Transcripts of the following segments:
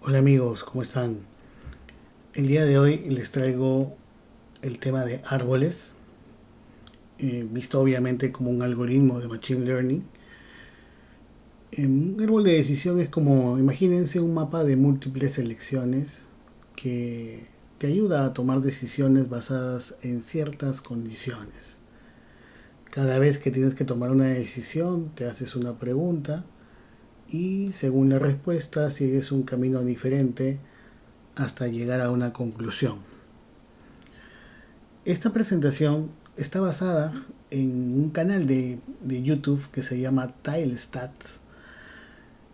Hola amigos, ¿cómo están? El día de hoy les traigo el tema de árboles, visto obviamente como un algoritmo de Machine Learning. Un árbol de decisión es como, imagínense un mapa de múltiples selecciones que te ayuda a tomar decisiones basadas en ciertas condiciones. Cada vez que tienes que tomar una decisión, te haces una pregunta y según la respuesta sigues un camino diferente hasta llegar a una conclusión. Esta presentación está basada en un canal de YouTube que se llama TileStats,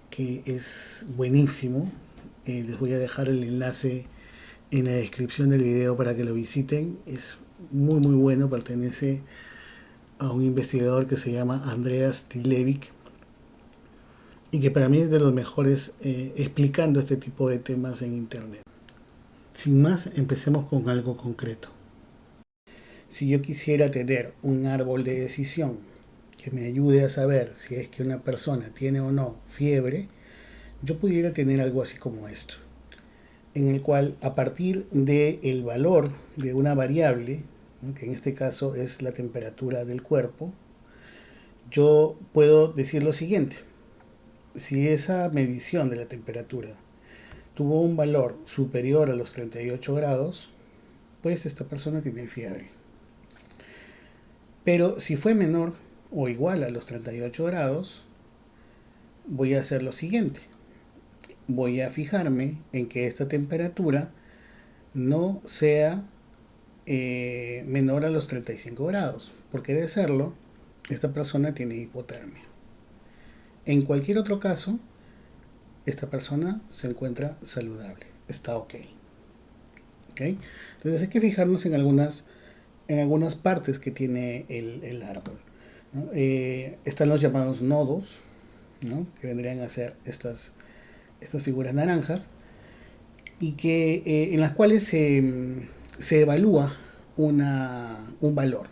que es buenísimo. Les voy a dejar el enlace en la descripción del video para que lo visiten. Es muy bueno, pertenece a un investigador que se llama Andreas Tilevic y que para mí es de los mejores explicando este tipo de temas en internet. Sin más, empecemos con algo concreto. Si yo quisiera tener un árbol de decisión que me ayude a saber si es que una persona tiene o no fiebre, yo pudiera tener algo así como esto, en el cual a partir del valor de una variable, ¿no?, que en este caso es la temperatura del cuerpo, yo puedo decir lo siguiente: si esa medición de la temperatura tuvo un valor superior a los 38 grados, pues esta persona tiene fiebre. Pero si fue menor o igual a los 38 grados, voy a hacer lo siguiente. Voy a fijarme en que esta temperatura no sea menor a los 35 grados, porque de serlo, esta persona tiene hipotermia. En cualquier otro caso, esta persona se encuentra saludable, está ok. ¿Okay? Entonces hay que fijarnos en algunas partes que tiene el árbol, ¿no? Están los llamados nodos, ¿no?, que vendrían a ser estas figuras naranjas, y que en las cuales se evalúa un valor,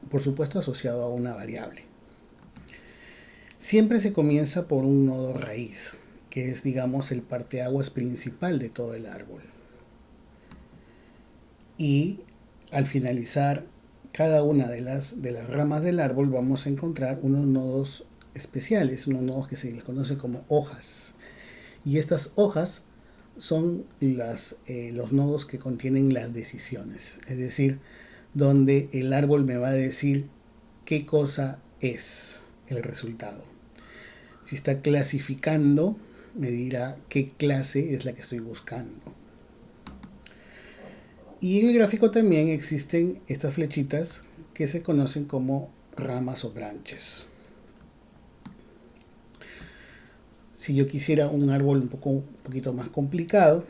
por supuesto asociado a una variable. Siempre se comienza por un nodo raíz, que es, digamos, el parteaguas principal de todo el árbol. Y al finalizar cada una de las ramas del árbol vamos a encontrar unos nodos especiales, unos nodos que se les conoce como hojas. Y estas hojas son los nodos que contienen las decisiones, es decir, donde el árbol me va a decir qué cosa es el resultado. Si está clasificando, me dirá qué clase es la que estoy buscando. Y en el gráfico también existen estas flechitas que se conocen como ramas o branches. Si yo quisiera un árbol un poquito más complicado,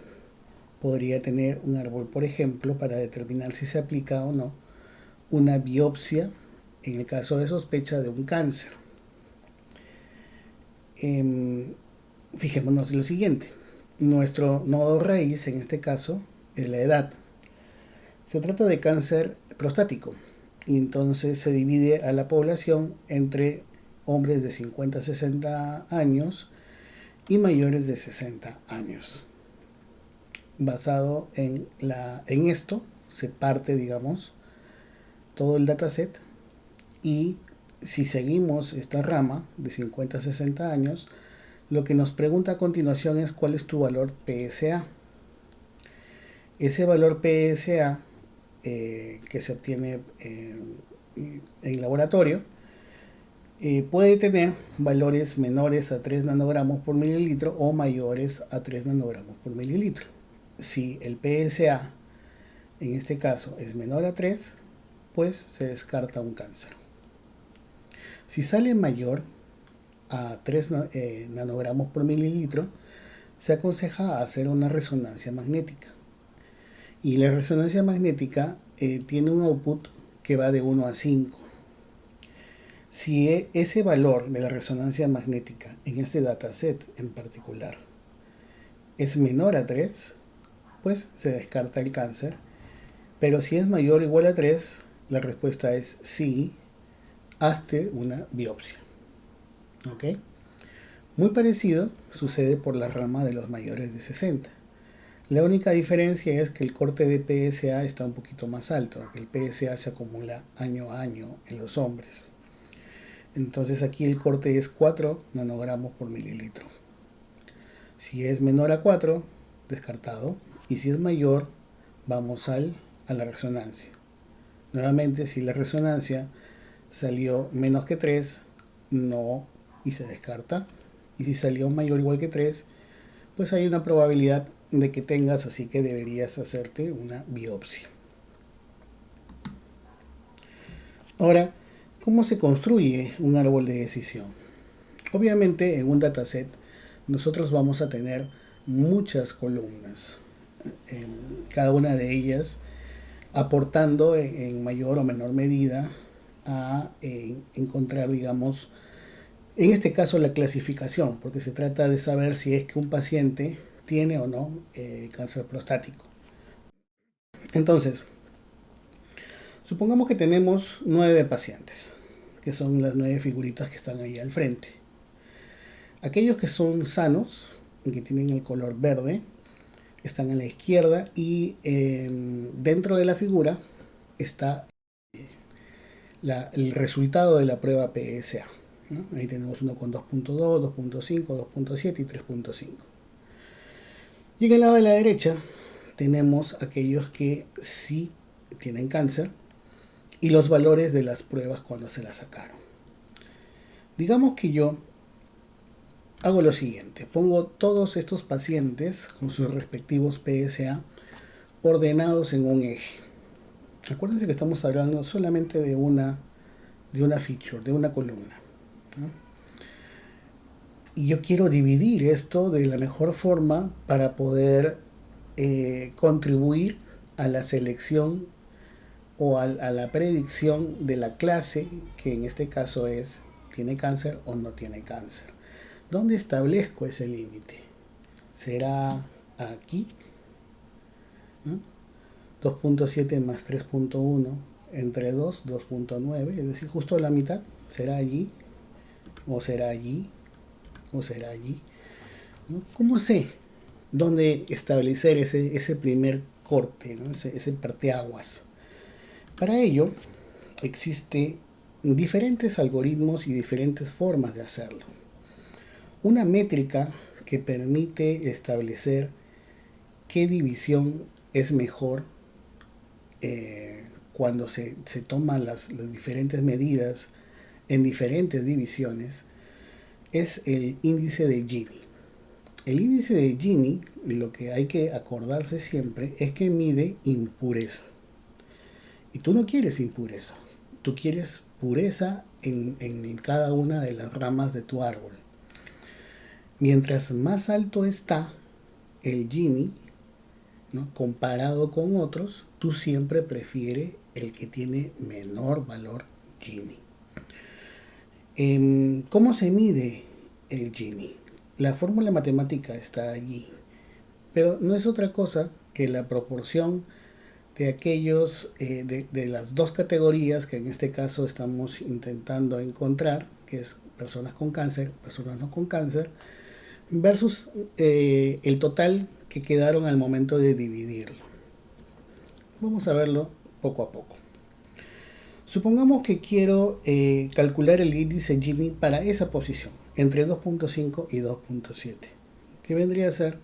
podría tener un árbol, por ejemplo, para determinar si se aplica o no una biopsia en el caso de sospecha de un cáncer. Fijémonos en lo siguiente. Nuestro nodo raíz, en este caso, es la edad. Se trata de cáncer prostático y entonces se divide a la población entre hombres de 50 a 60 años y mayores de 60 años. Basado en esto, se parte, digamos, todo el dataset, y si seguimos esta rama de 50 a 60 años, lo que nos pregunta a continuación es cuál es tu valor PSA. Ese valor PSA que se obtiene en laboratorio puede tener valores menores a 3 nanogramos por mililitro o mayores a 3 nanogramos por mililitro. Si el PSA en este caso es menor a 3, pues se descarta un cáncer. Si sale mayor a 3 nanogramos por mililitro, se aconseja hacer una resonancia magnética. Y la resonancia magnética tiene un output que va de 1 a 5. Si ese valor de la resonancia magnética en este dataset en particular es menor a 3, pues se descarta el cáncer. Pero si es mayor o igual a 3, la respuesta es sí, hazte una biopsia. ¿Ok? Muy parecido sucede por la rama de los mayores de 60. La única diferencia es que el corte de PSA está un poquito más alto, que el PSA se acumula año a año en los hombres. Entonces aquí el corte es 4 nanogramos por mililitro. Si es menor a 4, descartado. Y si es mayor, vamos a la resonancia. Nuevamente, si la resonancia salió menos que 3, no, y se descarta. Y si salió mayor o igual que 3, pues hay una probabilidad de que tengas, así que deberías hacerte una biopsia. Ahora, ¿cómo se construye un árbol de decisión? Obviamente en un dataset nosotros vamos a tener muchas columnas, cada una de ellas aportando en mayor o menor medida a encontrar, digamos, en este caso la clasificación, porque se trata de saber si es que un paciente tiene o no cáncer prostático. Entonces, supongamos que tenemos 9 pacientes, que son las 9 figuritas que están ahí al frente. Aquellos que son sanos, que tienen el color verde, están a la izquierda y dentro de la figura está el resultado de la prueba PSA, ¿no? Ahí tenemos uno con 2.2, 2.5, 2.7 y 3.5. Y en el lado de la derecha tenemos aquellos que sí tienen cáncer y los valores de las pruebas cuando se las sacaron. Digamos que yo hago lo siguiente, pongo todos estos pacientes con sus respectivos PSA ordenados en un eje. Acuérdense que estamos hablando solamente de una feature, de una columna, ¿no? Y yo quiero dividir esto de la mejor forma para poder contribuir a la selección o a la predicción de la clase, que en este caso es, ¿tiene cáncer o no tiene cáncer? ¿Dónde establezco ese límite? ¿Será aquí? ¿No? 2.7 más 3.1 entre 2, 2.9, es decir, justo la mitad. ¿Será allí? ¿O será allí? ¿O será allí? ¿No? ¿Cómo sé dónde establecer ese primer corte, ¿no? ese parteaguas? Para ello existen diferentes algoritmos y diferentes formas de hacerlo. Una métrica que permite establecer qué división es mejor cuando se toman las diferentes medidas en diferentes divisiones es el índice de Gini. El índice de Gini, lo que hay que acordarse siempre es que mide impureza. Y tú no quieres impureza, tú quieres pureza en cada una de las ramas de tu árbol. Mientras más alto está el Gini, ¿no?, comparado con otros, tú siempre prefieres el que tiene menor valor Gini. ¿Cómo se mide el Gini? La fórmula matemática está allí, pero no es otra cosa que la proporción de aquellos, de las dos categorías que en este caso estamos intentando encontrar, que es personas con cáncer, personas no con cáncer, versus el total que quedaron al momento de dividirlo. Vamos a verlo poco a poco. Supongamos que quiero calcular el índice Gini para esa posición, entre 2.5 y 2.7, que vendría a ser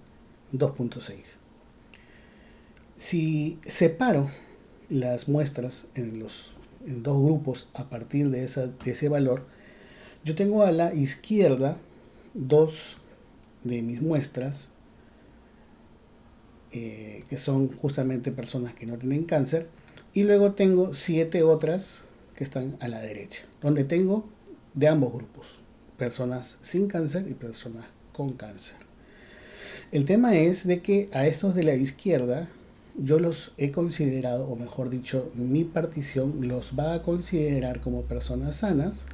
2.6. Si separo las muestras en dos grupos a partir de ese valor, yo tengo a la izquierda dos de mis muestras, que son justamente personas que no tienen cáncer, y luego tengo 7 otras que están a la derecha, donde tengo de ambos grupos, personas sin cáncer y personas con cáncer. El tema es de que a estos de la izquierda yo los he considerado, o mejor dicho, mi partición los va a considerar como personas sanas,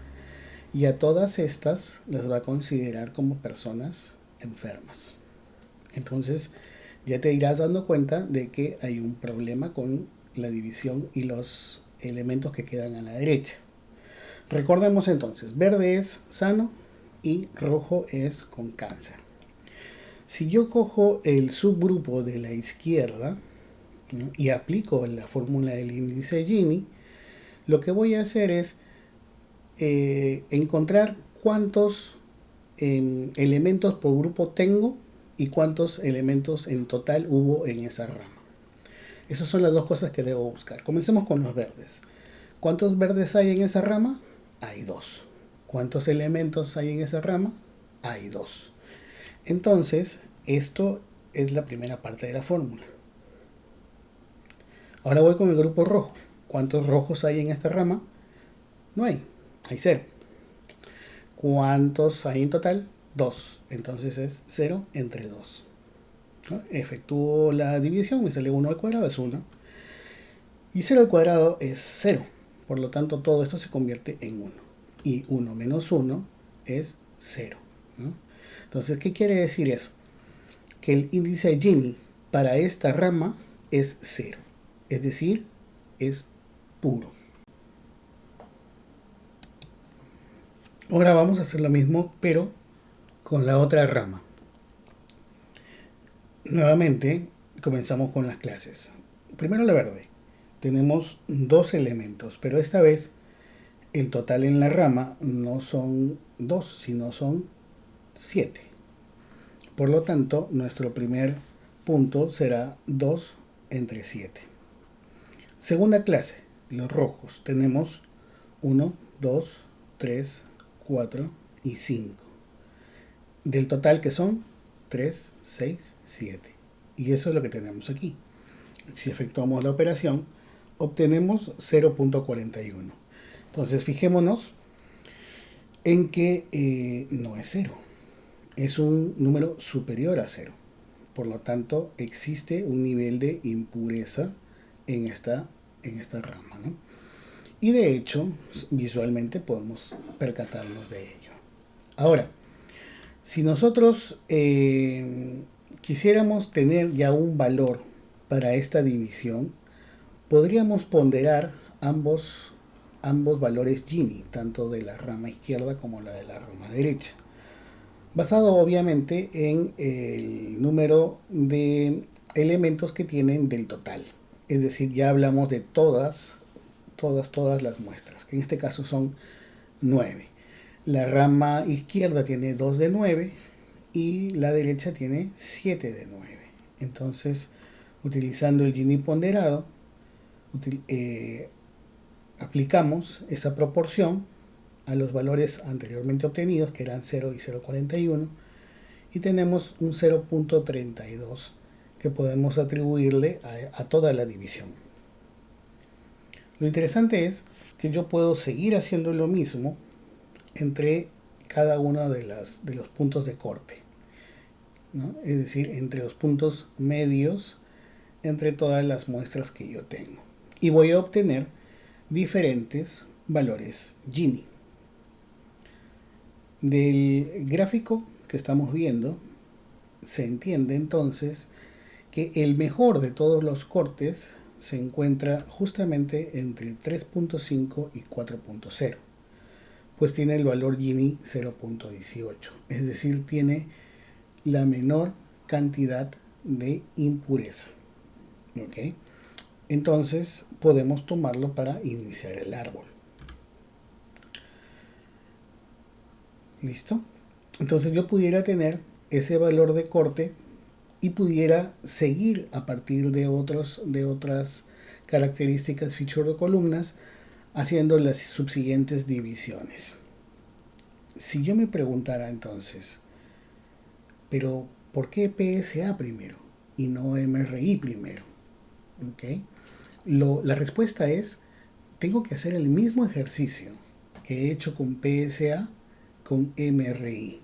y a todas estas las va a considerar como personas enfermas. Entonces ya te irás dando cuenta de que hay un problema con la división y los elementos que quedan a la derecha. Recordemos entonces, verde es sano, y rojo es con cáncer. Si yo cojo el subgrupo de la izquierda, ¿no?, y aplico la fórmula del índice Gini, lo que voy a hacer es encontrar cuántos elementos por grupo tengo y cuántos elementos en total hubo en esa rama. Esas son las dos cosas que debo buscar. Comencemos con los verdes. ¿Cuántos verdes hay en esa rama? Hay 2. ¿Cuántos elementos hay en esa rama? Hay 2. Entonces, esto es la primera parte de la fórmula. Ahora voy con el grupo rojo. ¿Cuántos rojos hay en esta rama? No hay 0. ¿Cuántos hay en total? 2. Entonces es 0 entre 2. ¿No? Efectúo la división, me sale 1 al cuadrado, es 1. Y 0 al cuadrado es 0. Por lo tanto, todo esto se convierte en 1. Y 1 menos 1 es 0. ¿No? Entonces, ¿qué quiere decir eso? Que el índice Gini para esta rama es 0. Es decir, es puro. Ahora vamos a hacer lo mismo, pero con la otra rama. Nuevamente, comenzamos con las clases. Primero la verde. Tenemos 2 elementos, pero esta vez el total en la rama no son 2, sino son 7. Por lo tanto, nuestro primer punto será 2 entre 7. Segunda clase, los rojos. Tenemos 1, 2, 3, 4 y 5. Del total que son 3, 6, 7. Y eso es lo que tenemos aquí. Si efectuamos la operación, obtenemos 0.41. Entonces fijémonos en que no es 0. Es un número superior a 0. Por lo tanto, existe un nivel de impureza en esta rama, ¿no? Y de hecho, visualmente podemos percatarnos de ello. Ahora, si nosotros quisiéramos tener ya un valor para esta división, podríamos ponderar ambos valores Gini, tanto de la rama izquierda como la de la rama derecha, basado obviamente en el número de elementos que tienen del total. Es decir, ya hablamos de todas las muestras, que en este caso son 9. La rama izquierda tiene 2 de 9 y la derecha tiene 7 de 9. Entonces, utilizando el Gini ponderado, aplicamos esa proporción a los valores anteriormente obtenidos, que eran 0 y 0.41, y tenemos un 0.32 que podemos atribuirle a toda la división. Lo interesante es que yo puedo seguir haciendo lo mismo entre cada uno de los puntos de corte, ¿no? Es decir, entre los puntos medios, entre todas las muestras que yo tengo. Y voy a obtener diferentes valores Gini. Del gráfico que estamos viendo, se entiende entonces que el mejor de todos los cortes se encuentra justamente entre 3.5 y 4.0, pues tiene el valor Gini 0.18, es decir, tiene la menor cantidad de impureza. ¿Okay? Entonces podemos tomarlo para iniciar el árbol. ¿Listo? Entonces yo pudiera tener ese valor de corte y pudiera seguir a partir de otras características feature de columnas haciendo las subsiguientes divisiones. Si yo me preguntara entonces, pero ¿por qué PSA primero y no MRI primero? ¿Okay? La respuesta es, tengo que hacer el mismo ejercicio que he hecho con PSA con MRI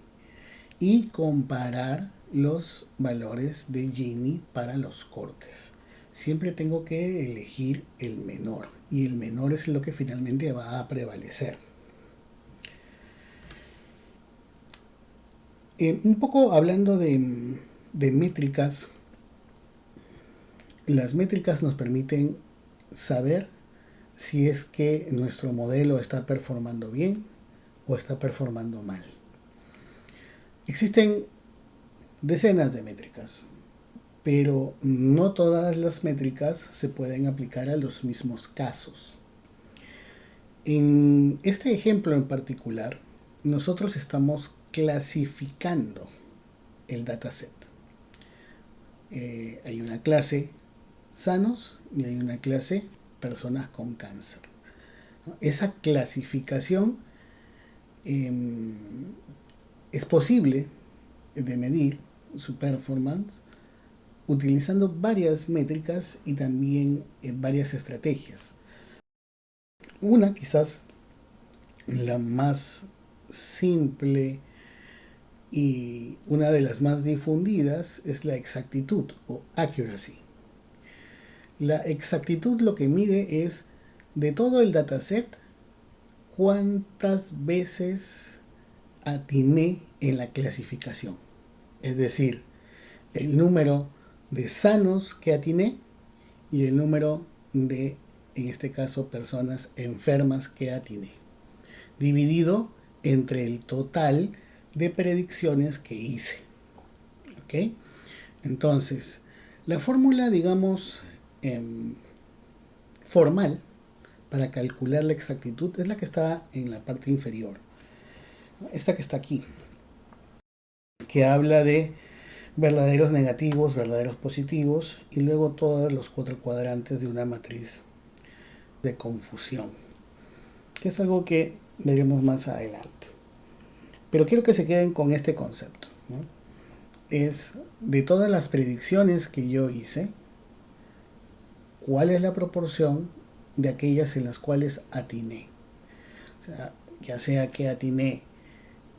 y comparar los valores de Gini para los cortes. Siempre tengo que elegir el menor y el menor es lo que finalmente va a prevalecer. Un poco hablando de métricas, las métricas nos permiten saber si es que nuestro modelo está performando bien o está performando mal. Existen decenas de métricas, pero no todas las métricas se pueden aplicar a los mismos casos. En este ejemplo en particular, nosotros estamos clasificando el dataset. Hay una clase sanos y hay una clase personas con cáncer. Esa clasificación eh, es posible de medir su performance utilizando varias métricas y también varias estrategias. Una quizás la más simple y una de las más difundidas es la exactitud o accuracy. La exactitud lo que mide es de todo el dataset cuántas veces atiné en la clasificación. Es decir, el número de sanos que atiné y el número de, en este caso, personas enfermas que atiné, dividido entre el total de predicciones que hice. ¿Ok? Entonces, la fórmula, digamos, formal para calcular la exactitud es la que está en la parte inferior. Esta que está aquí, que habla de verdaderos negativos, verdaderos positivos y luego todos los 4 cuadrantes de una matriz de confusión, que es algo que veremos más adelante. Pero quiero que se queden con este concepto, ¿no? Es de todas las predicciones que yo hice, cuál es la proporción de aquellas en las cuales atiné. O sea, ya sea que atiné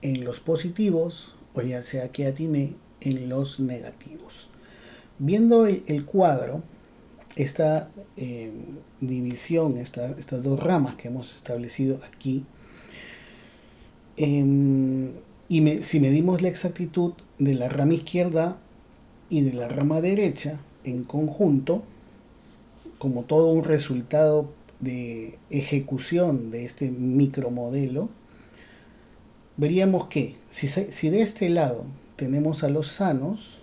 en los positivos o ya sea que atiné en los negativos. Viendo el cuadro, esta división, estas dos ramas que hemos establecido aquí, si medimos la exactitud de la rama izquierda y de la rama derecha en conjunto, como todo un resultado de ejecución de este micromodelo, veríamos que si de este lado tenemos a los sanos,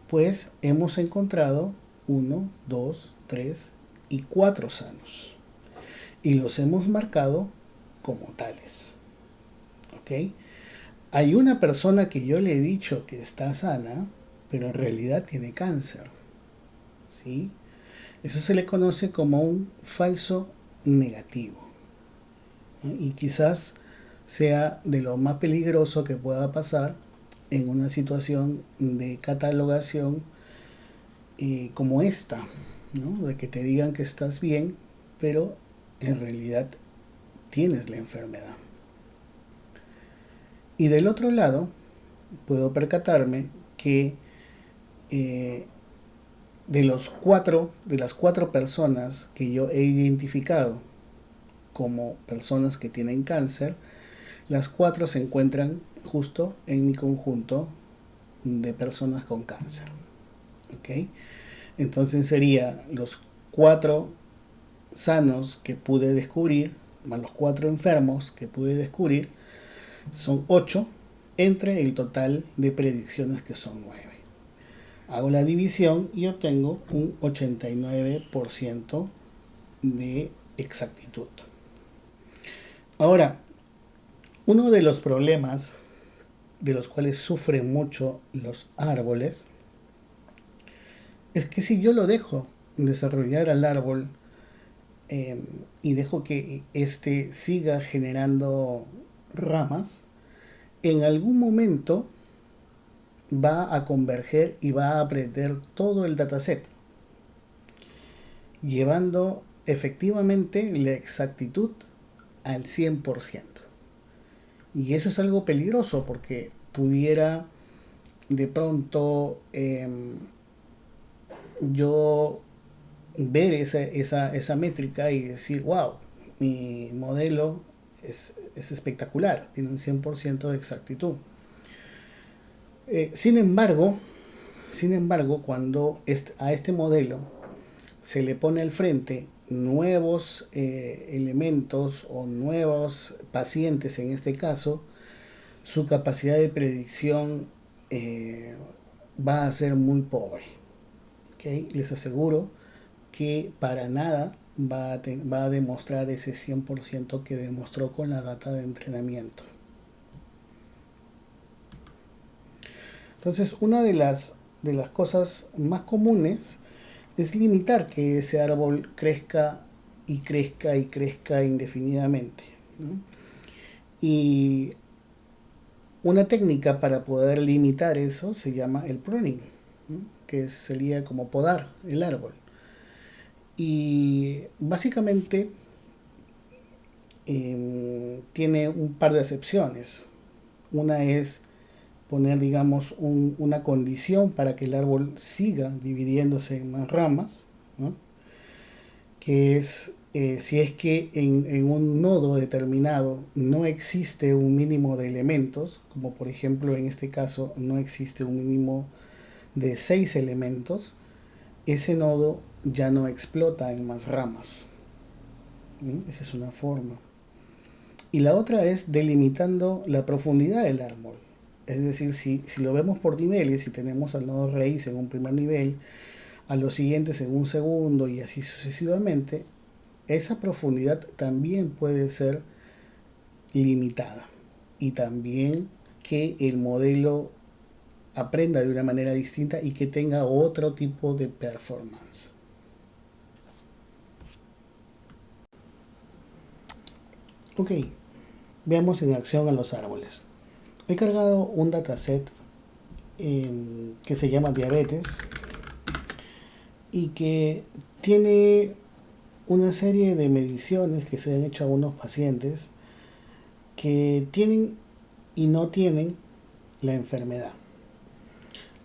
pues hemos encontrado 1, 2, 3 y 4 sanos. Y los hemos marcado como tales. ¿Ok? Hay una persona que yo le he dicho que está sana, pero en realidad tiene cáncer. ¿Sí? Eso se le conoce como un falso negativo. Y quizás sea de lo más peligroso que pueda pasar en una situación de catalogación como esta, ¿no? De que te digan que estás bien, pero en realidad tienes la enfermedad. Y del otro lado, puedo percatarme que eh, de las cuatro personas que yo he identificado como personas que tienen cáncer, las 4 se encuentran justo en mi conjunto de personas con cáncer. ¿Ok? Entonces sería los 4 sanos que pude descubrir, más los 4 enfermos que pude descubrir, son 8 entre el total de predicciones que son 9. Hago la división y obtengo un 89% de exactitud. Ahora, uno de los problemas de los cuales sufren mucho los árboles es que si yo lo dejo desarrollar al árbol y dejo que éste siga generando ramas, en algún momento va a converger y va a aprender todo el dataset, llevando efectivamente la exactitud al 100%. Y eso es algo peligroso porque pudiera de pronto yo ver esa métrica y decir, wow, mi modelo es espectacular, tiene un 100% de exactitud. Sin embargo, cuando a este modelo se le pone al frente nuevos elementos o nuevos pacientes en este caso, su capacidad de predicción va a ser muy pobre. ¿Okay? Les aseguro que para nada va a demostrar ese 100% que demostró con la data de entrenamiento. Entonces, una de las cosas más comunes es limitar que ese árbol crezca y crezca y crezca indefinidamente, ¿no? Y una técnica para poder limitar eso se llama el pruning, ¿no? Que sería como podar el árbol. Y básicamente tiene un par de excepciones. Una es poner, digamos, una condición para que el árbol siga dividiéndose en más ramas, ¿no? Que es si es que en un nodo determinado no existe un mínimo de elementos, como por ejemplo en este caso no existe un mínimo de 6 elementos, ese nodo ya no explota en más ramas. ¿Mm? Esa es una forma. Y la otra es delimitando la profundidad del árbol. Es decir, si lo vemos por niveles, si tenemos al nodo raíz en un primer nivel, a los siguientes en un segundo y así sucesivamente, esa profundidad también puede ser limitada. Y también que el modelo aprenda de una manera distinta y que tenga otro tipo de performance. Ok, veamos en acción a los árboles. He cargado un dataset que se llama diabetes y que tiene una serie de mediciones que se han hecho a unos pacientes que tienen y no tienen la enfermedad.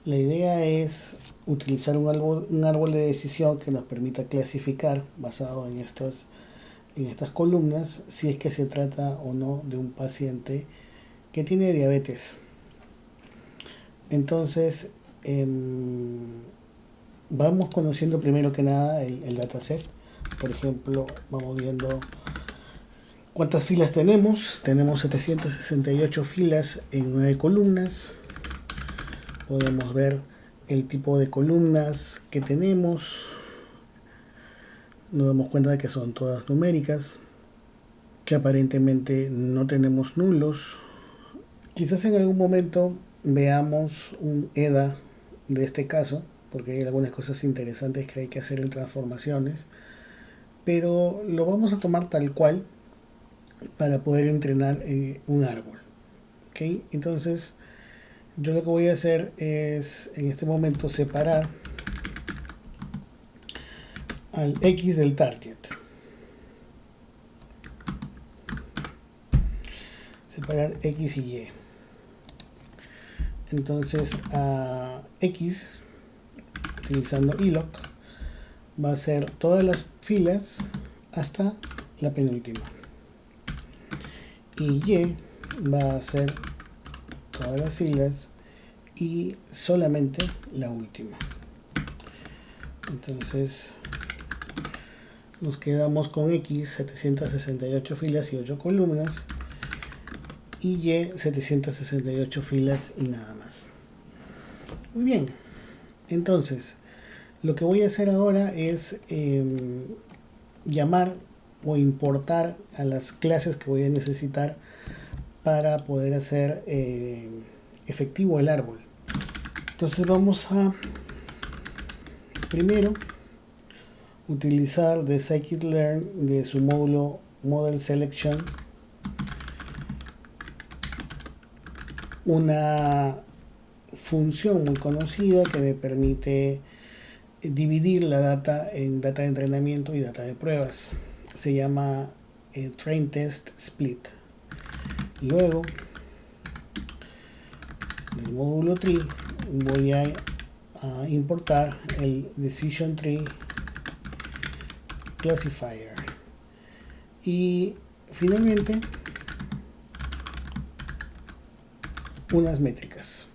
La idea es utilizar un árbol de decisión que nos permita clasificar, basado en estas columnas, si es que se trata o no de un paciente que tiene diabetes. Entonces, vamos conociendo primero que nada el dataset. Por ejemplo, vamos viendo cuántas filas tenemos. Tenemos 768 filas en 9 columnas. Podemos ver el tipo de columnas que tenemos. Nos damos cuenta de que son todas numéricas, que aparentemente no tenemos nulos. Quizás en algún momento veamos un EDA de este caso, porque hay algunas cosas interesantes que hay que hacer en transformaciones, pero lo vamos a tomar tal cual para poder entrenar un árbol. ¿Okay? Entonces, yo lo que voy a hacer es en este momento separar al X del target. Separar X y Y. Entonces a X, utilizando iloc, va a ser todas las filas hasta la penúltima. Y Y va a ser todas las filas y solamente la última. Entonces nos quedamos con X 768 filas y 8 columnas y Y 768 filas y nada más. Muy bien, entonces lo que voy a hacer ahora es llamar o importar a las clases que voy a necesitar para poder hacer efectivo el árbol. Entonces vamos a primero utilizar de scikit-learn de su módulo Model Selection una función muy conocida que me permite dividir la data en data de entrenamiento y data de pruebas. Se llama train test split. Luego del módulo tree voy a importar el decision tree classifier y finalmente unas métricas.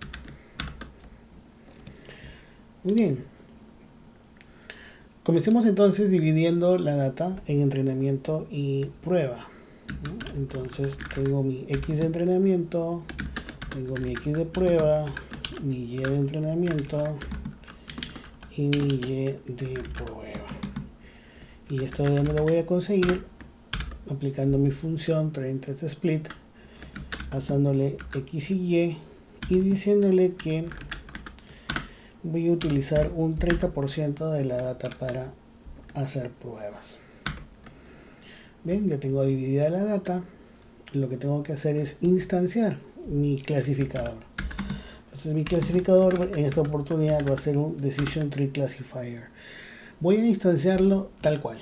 Muy bien, comencemos entonces dividiendo la data en entrenamiento y prueba. ¿no? Entonces tengo mi X de entrenamiento, tengo mi X de prueba, mi Y de entrenamiento y mi Y de prueba. Y esto de dónde lo voy a conseguir, aplicando mi función trainTestSplit, pasándole X y diciéndole que voy a utilizar un 30% de la data para hacer pruebas. Bien, ya tengo dividida la data. Lo que tengo que hacer es instanciar mi clasificador. Entonces mi clasificador en esta oportunidad va a ser un Decision Tree Classifier. Voy a instanciarlo tal cual,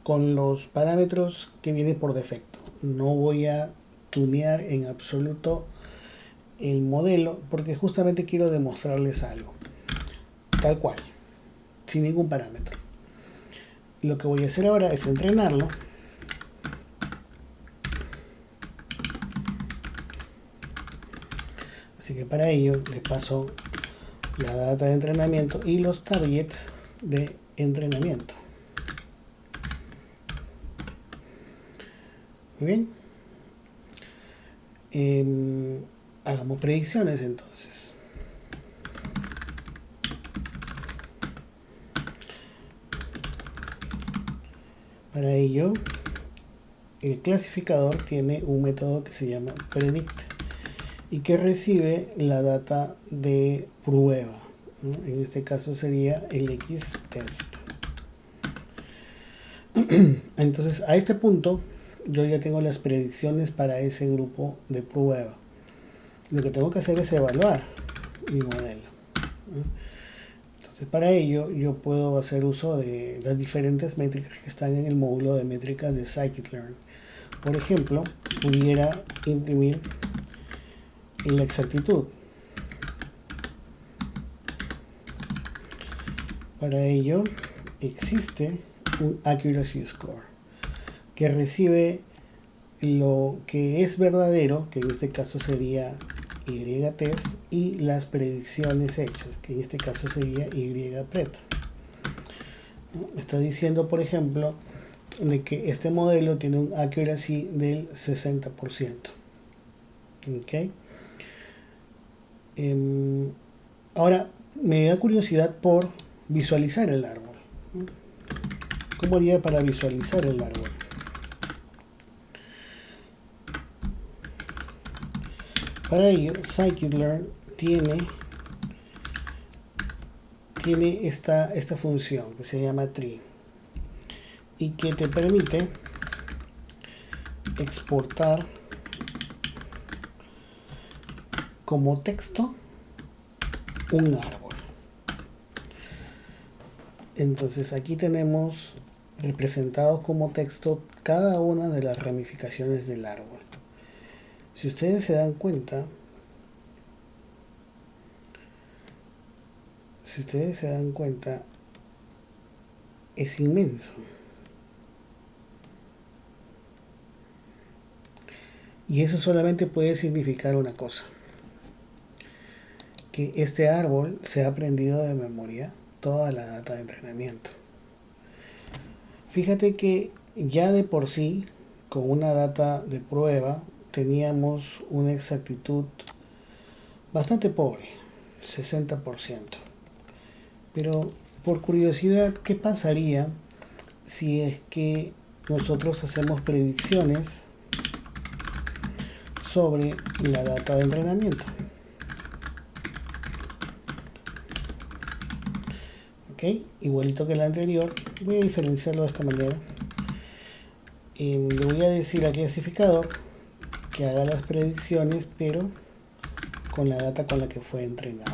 con los parámetros que viene por defecto. No voy a tunear en absoluto el modelo porque justamente quiero demostrarles algo. Tal cual, sin ningún parámetro. Lo que voy a hacer ahora es entrenarlo. Así que para ello le paso la data de entrenamiento y los targets de entrenamiento. Muy bien. Hagamos predicciones entonces. Para ello, el clasificador tiene un método que se llama predict y que recibe la data de prueba, ¿no? En este caso sería el xtest. Entonces a este punto yo ya tengo las predicciones para ese grupo de prueba. Lo que tengo que hacer es evaluar mi modelo, ¿no? Entonces para ello yo puedo hacer uso de las diferentes métricas que están en el módulo de métricas de scikit-learn. Por ejemplo, pudiera imprimir la exactitud. Para ello existe un accuracy score que recibe lo que es verdadero, que en este caso sería y-test, y las predicciones hechas, que en este caso sería y-pret. Me está diciendo, por ejemplo, de que este modelo tiene un accuracy del 60%. ¿Okay? Ahora me da curiosidad por visualizar el árbol. ¿Cómo haría para visualizar el árbol? Para ello, scikit-learn tiene esta función que se llama tree y que te permite exportar como texto un árbol. Entonces aquí tenemos representados como texto cada una de las ramificaciones del árbol. Si ustedes se dan cuenta, es inmenso. Y eso solamente puede significar una cosa: que este árbol se ha aprendido de memoria toda la data de entrenamiento. Fíjate que ya de por sí, con una data de prueba, teníamos una exactitud bastante pobre, 60%. Pero por curiosidad, ¿qué pasaría si es que nosotros hacemos predicciones sobre la data de entrenamiento? ¿Ok? Igualito que la anterior, voy a diferenciarlo de esta manera. Le voy a decir al clasificador que haga las predicciones, pero con la data con la que fue entrenado.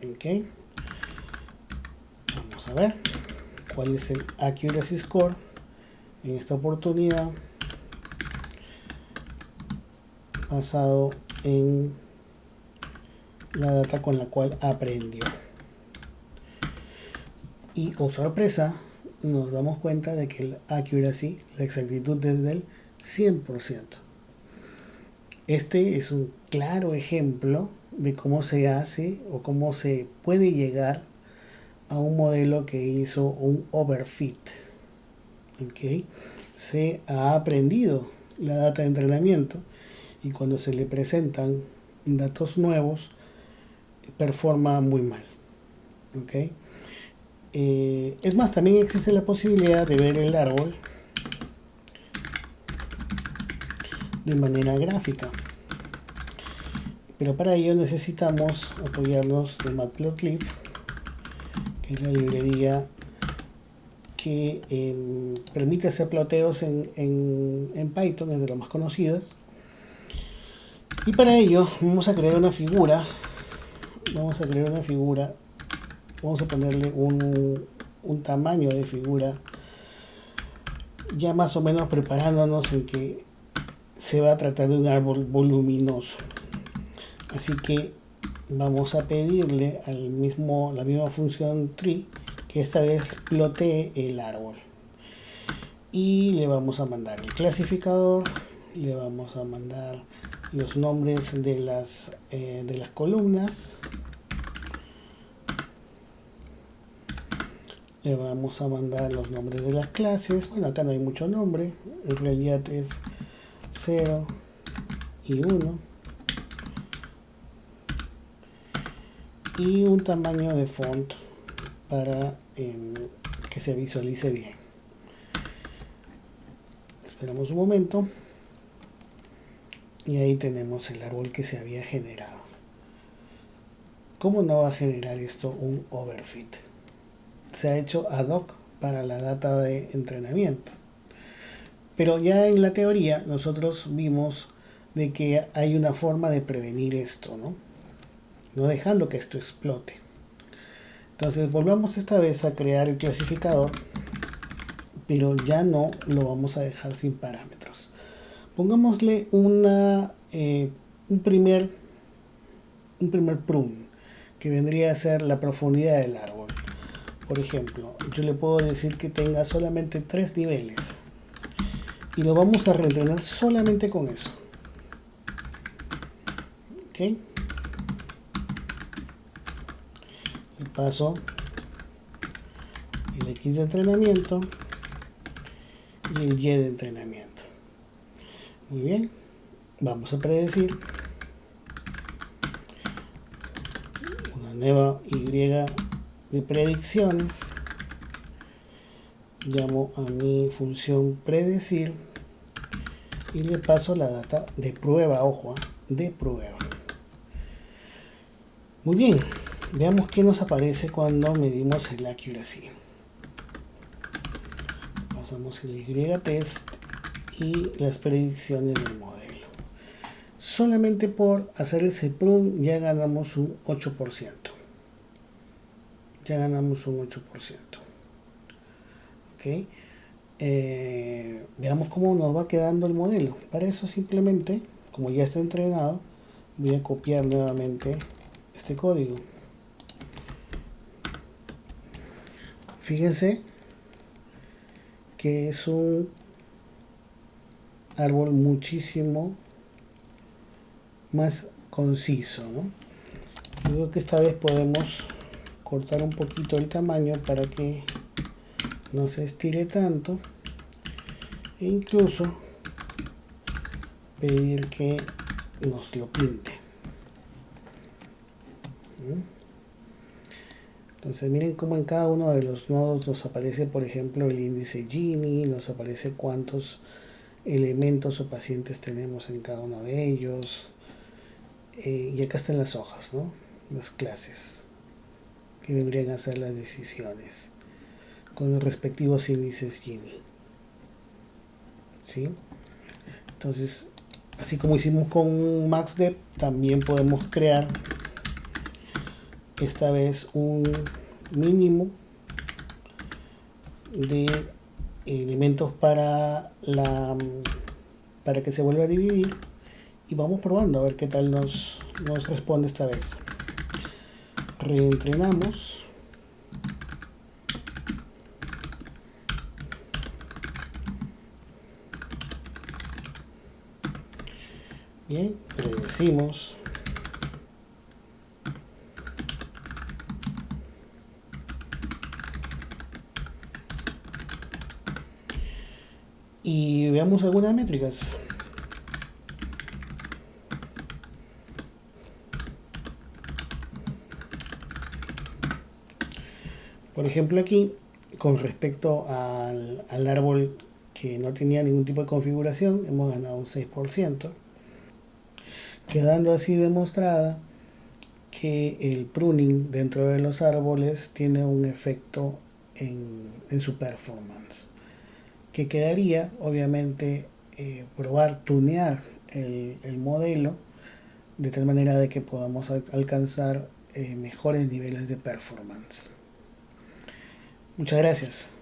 ¿Ok? Vamos a ver cuál es el accuracy score en esta oportunidad, basado en la data con la cual aprendió. Y, oh sorpresa, nos damos cuenta de que el accuracy, la exactitud, es del 100%. Este es un claro ejemplo de cómo se hace o cómo se puede llegar a un modelo que hizo un overfit. ¿Okay? se ha aprendido la data de entrenamiento y cuando se le presentan datos nuevos performa muy mal. ¿Okay? Es más, también existe la posibilidad de ver el árbol de manera gráfica, pero para ello necesitamos apoyarnos de Matplotlib, que es la librería que permite hacer ploteos en Python, es de las más conocidas. Y para ello vamos a crear una figura, vamos a ponerle un tamaño de figura, ya más o menos preparándonos en que se va a tratar de un árbol voluminoso. Así que vamos a pedirle la misma función tree que esta vez plotee el árbol. Y le vamos a mandar el clasificador, le vamos a mandar los nombres de las columnas, le vamos a mandar los nombres de las clases. Bueno, acá no hay mucho nombre, en realidad es 0 y 1, y un tamaño de font para que se visualice bien. Esperamos un momento y ahí tenemos el árbol que se había generado. ¿Cómo no va a generar esto un overfit? Se ha hecho ad hoc para la data de entrenamiento. Pero ya en la teoría nosotros vimos de que hay una forma de prevenir esto, ¿no? No dejando que esto explote. Entonces volvamos esta vez a crear el clasificador, pero ya no lo vamos a dejar sin parámetros. Pongámosle un primer prun, que vendría a ser la profundidad del árbol. Por ejemplo, yo le puedo decir que tenga solamente 3 niveles. Y lo vamos a reentrenar solamente con eso. ¿Ok? Le paso el X de entrenamiento y el Y de entrenamiento. Muy bien. Vamos a predecir una nueva Y de predicciones. Llamo a mi función predecir y le paso la data de prueba, ojo, de prueba. Muy bien, veamos qué nos aparece cuando medimos el accuracy. Pasamos el Y-test y las predicciones del modelo. Solamente por hacer ese prun ya ganamos un 8%. Ya ganamos un 8%. ¿Ok? Veamos cómo nos va quedando el modelo. Para eso simplemente, como ya está entrenado, voy a copiar nuevamente este código. Fíjense que es un árbol muchísimo más conciso, ¿no? Yo creo que esta vez podemos cortar un poquito el tamaño para que no se estire tanto e incluso pedir que nos lo pinte. Entonces miren cómo en cada uno de los nodos nos aparece, por ejemplo, el índice Gini, nos aparece cuántos elementos o pacientes tenemos en cada uno de ellos, y acá están las hojas, ¿no? Las clases que vendrían a ser las decisiones con los respectivos índices Gini. ¿Sí? Entonces, así como hicimos con MaxDep, también podemos crear esta vez un mínimo de elementos para que se vuelva a dividir y vamos probando a ver qué tal nos responde esta vez. Reentrenamos. Bien, predecimos. y veamos algunas métricas. Por ejemplo aquí, con respecto al árbol que no tenía ningún tipo de configuración, hemos ganado un 6%, quedando así demostrada que el pruning dentro de los árboles tiene un efecto en su performance. Que quedaría, obviamente, probar, tunear el modelo de tal manera de que podamos alcanzar mejores niveles de performance. Muchas gracias.